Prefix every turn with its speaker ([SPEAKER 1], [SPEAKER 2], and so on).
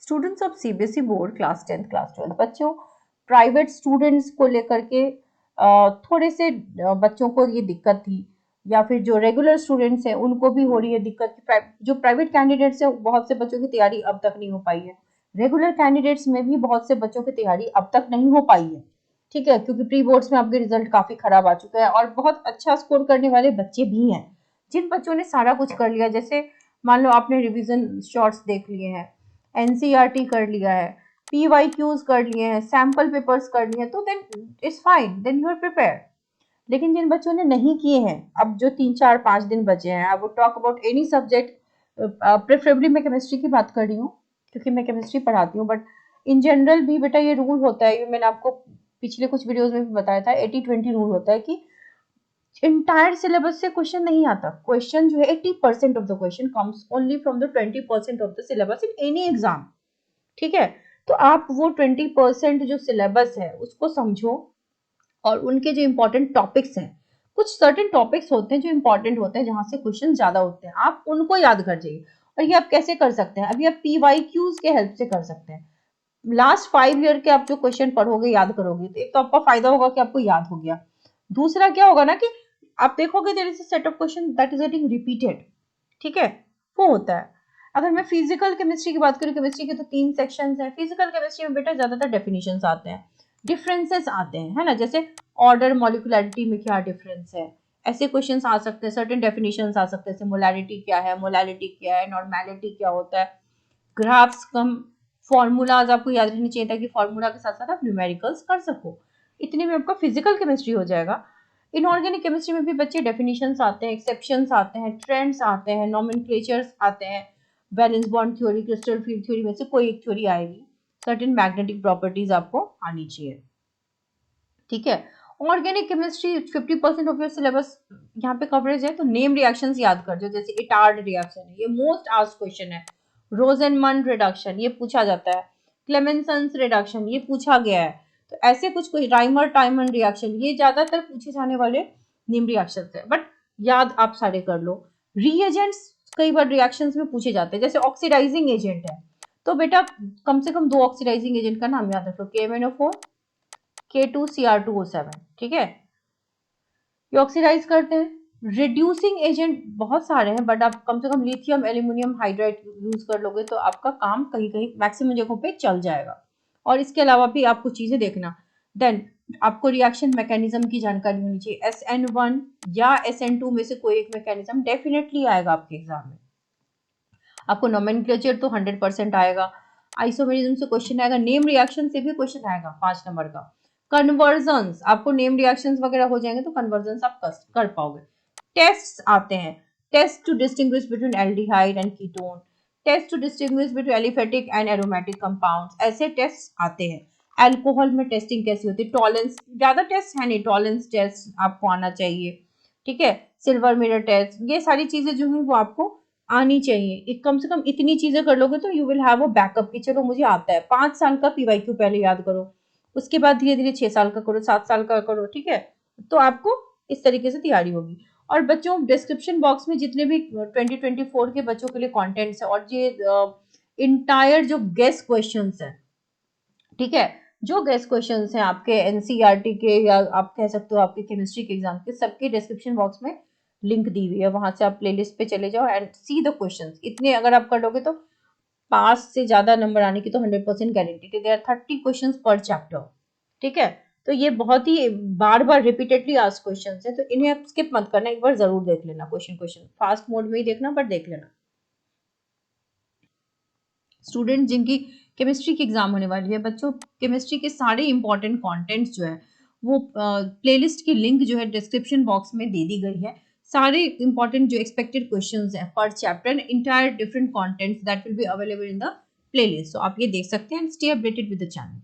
[SPEAKER 1] Students of CBSE board class 10th class 12 बच्चों, private students को लेकर के थोड़े से बच्चों को ये दिक्कत थी, या फिर जो रेगुलर स्टूडेंट्स हैं उनको भी हो रही है दिक्कत कि जो प्राइवेट कैंडिडेट्स हैं बहुत से बच्चों की तैयारी अब तक नहीं हो पाई है। रेगुलर कैंडिडेट्स में भी बहुत से बच्चों की तैयारी अब तक नहीं हो पाई है, ठीक है, क्योंकि प्री बोर्ड्स में आपके रिजल्ट काफी खराब आ चुका है और बहुत अच्छा स्कोर करने वाले बच्चे भी हैं। जिन बच्चों ने सारा कुछ कर लिया, जैसे मान लो आपने रिवीजन शॉर्ट्स देख लिए हैं, एनसीईआरटी कर लिया है, पीवाईक्यूज कर लिए हैं, सैंपल पेपर्स कर लिए हैं, तो then it's fine, then you are prepared. लेकिन जिन बच्चों ने नहीं किए हैं, अब जो 3 4 5 दिन बचे हैं, I would talk about any subject, preferably मैं केमिस्ट्री की बात कर रही हूँ क्योंकि मैं केमिस्ट्री पढ़ाती हूँ, बट इन जनरल भी बेटा ये रूल होता है, ये मैंने आपको पिछले कुछ वीडियोस में भी बताया था, 80-20 रूल होता है कि इंटायर सिलेबस से क्वेश्चन नहीं आता। क्वेश्चन जो है 80% of the question comes only from the 20% of the syllabus in any exam, ठीक है। तो आप वो 20% जो सिलेबस है उसको समझो और उनके जो इंपॉर्टेंट टॉपिक्स हैं, कुछ सर्टेन टॉपिक्स होते हैं जो इंपॉर्टेंट होते हैं जहां से क्वेश्चन ज्यादा होते हैं, आप उनको याद कर जाइए। और ये आप कैसे कर सकते हैं, अभी आप पीवाईक्यूज के हेल्प से कर सकते हैं। लास्ट 5 ईयर के आप जो क्वेश्चन पढ़ोगे याद करोगे तो एक तो आपका फायदा होगा कि आपको याद हो गया, दूसरा क्या होगा ना कि आप देखोगे there is a set of question that is getting repeated, ठीक है, वो होता है। अगर मैं फिजिकल केमिस्ट्री की बात करूं, केमिस्ट्री के तो 3 सेक्शंस हैं। फिजिकल केमिस्ट्री में बेटा ज्यादातर डेफिनेशंस आते हैं, डिफरेंसेस आते हैं, है ना, जैसे ऑर्डर मॉलिक्यूलरिटी में क्या डिफरेंस है, ऐसे क्वेश्चंस आ सकते हैं, सर्टेन डेफिनेशंस आ सकते हैं, जैसे मोलैरिटी क्या है, मोलैलिटी क्या है, नॉर्मेलिटी क्या होता है, ग्राफ्स कम, फॉर्मूलाज आपको याद रहनी चाहिए था कि फॉर्मूला के साथ साथ आप न्यूमेरिकल्स कर सको। इतने में आपका फिजिकल केमिस्ट्री हो जाएगा। इनऑर्गेनिक केमिस्ट्री में भी बच्चे डेफिनेशंस आते हैं, एक्सेप्शंस आते हैं, ट्रेंड्स आते हैं, नोमेनक्लेचर्स आते हैं, valence bond theory, crystal field theory में से कोई एक थ्योरी आएगी, सर्टेन मैग्नेटिक प्रॉपर्टीज आपको आनी चाहिए, ठीक है। Organic chemistry 50% of your syllabus यहाँ पे कवरेज है, तो नेम रिएक्शंस याद कर जो, जैसे इटार्ड रिएक्शन है, ये मोस्ट आस्क्ड क्वेश्चन है। रोजेनमंड रिडक्शन ये पूछा जाता है, क्लेमेंसन्स रिडक्शन ये पूछा गया है, तो ऐसे कुछ राइमर टाइमन रिएक्शन ये ज्यादातर पूछे जाने वाले नेम रिएक्शंस है, बट याद आप सारे कर लो। रीएजेंट्स कई बार रिएक्शंस में पूछे जाते हैं, जैसे ऑक्सीडाइजिंग एजेंट है, तो बेटा कम से कम 2 ऑक्सीडाइजिंग एजेंट का नाम याद रखो, KMnO4, K2Cr2O7, ठीक है, ये ऑक्सीडाइज करते हैं। रिड्यूसिंग एजेंट बहुत सारे हैं, बट आप कम से कम लिथियम एल्यूमिनियम हाइड्राइड यूज कर लोगे तो आपका काम कहीं कहीं मैक्सिमम जगहों पे चल जाएगा। और इसके अलावा भी आप कुछ चीजें देखना, देन आपको रिएक्शन मैकेनिज्म की जानकारी होनी चाहिए, SN1 या SN2 में से कोई एक मैकेनिज्म डेफिनेटली आएगा आपके एग्जाम में। आपको नोमेनक्लेचर तो 100% आएगा, आइसोमेरिज्म से क्वेश्चन आएगा, नेम रिएक्शन से भी क्वेश्चन आएगा 5 नंबर का। कन्वर्जन्स, आपको नेम रिएक्शंस वगैरह हो जाएंगे तो कन्वर्जन्स आप कर पाओगे। टेस्ट्स आते हैं, test to distinguish between aldehyde and ketone, test to distinguish between aliphatic and aromatic compounds, ऐसे टेस्ट आते हैं। अल्कोहल में टेस्टिंग कैसी होती है, टॉलेंस, ज्यादा टेस्ट है नहीं, टॉलेंस टेस्ट आपको आना चाहिए, ठीक है, सिल्वर मिरर टेस्ट, ये सारी चीजें जो है वो आपको आनी चाहिए। कम से कम इतनी चीजें कर लोगे तो you will have a backup कि चलो मुझे आता है। 5 साल का पीवाईक्यू पहले याद करो, उसके बाद धीरे धीरे 6 साल का करो, 7 साल का करो, ठीक है, तो आपको इस तरीके से तैयारी होगी। और बच्चों डिस्क्रिप्शन बॉक्स में जितने भी 2024 के बच्चों के लिए कॉन्टेंट्स है और ये इंटायर जो गेस्ट क्वेश्चन है, ठीक है, जो गेस्ट क्वेश्चंस हैं आपके एनसीईआरटी के या आप कह सकते हो आपके केमिस्ट्री के एग्जाम के, सबके डिस्क्रिप्शन बॉक्स में लिंक दी हुई है, वहां से आप प्लेलिस्ट पे चले जाओ एंड सी द क्वेश्चंस। इतने अगर आप कर लोगे तो पास से ज्यादा नंबर आने की तो 100% गारंटी। देयर आर 30 क्वेश्चंस पर चैप्टर, ठीक है, तो ये बहुत ही बार बार रिपीटेडली आस्क्ड क्वेश्चंस है, तो इन्हें आप स्किप मत करना, एक बार जरूर देख लेना क्वेश्चन फास्ट मोड में ही देखना, बट देख लेना। स्टूडेंट जिनकी केमिस्ट्री की एग्जाम होने वाली है, बच्चों केमिस्ट्री के सारे इंपॉर्टेंट कंटेंट्स जो है वो प्लेलिस्ट की लिंक जो है डिस्क्रिप्शन बॉक्स में दे दी गई है। सारे इंपॉर्टेंट जो एक्सपेक्टेड क्वेश्चंस हैं पर chapter, entire different contents that will be available in the playlist, तो आप ये देख सकते हैं and stay updated with the channel.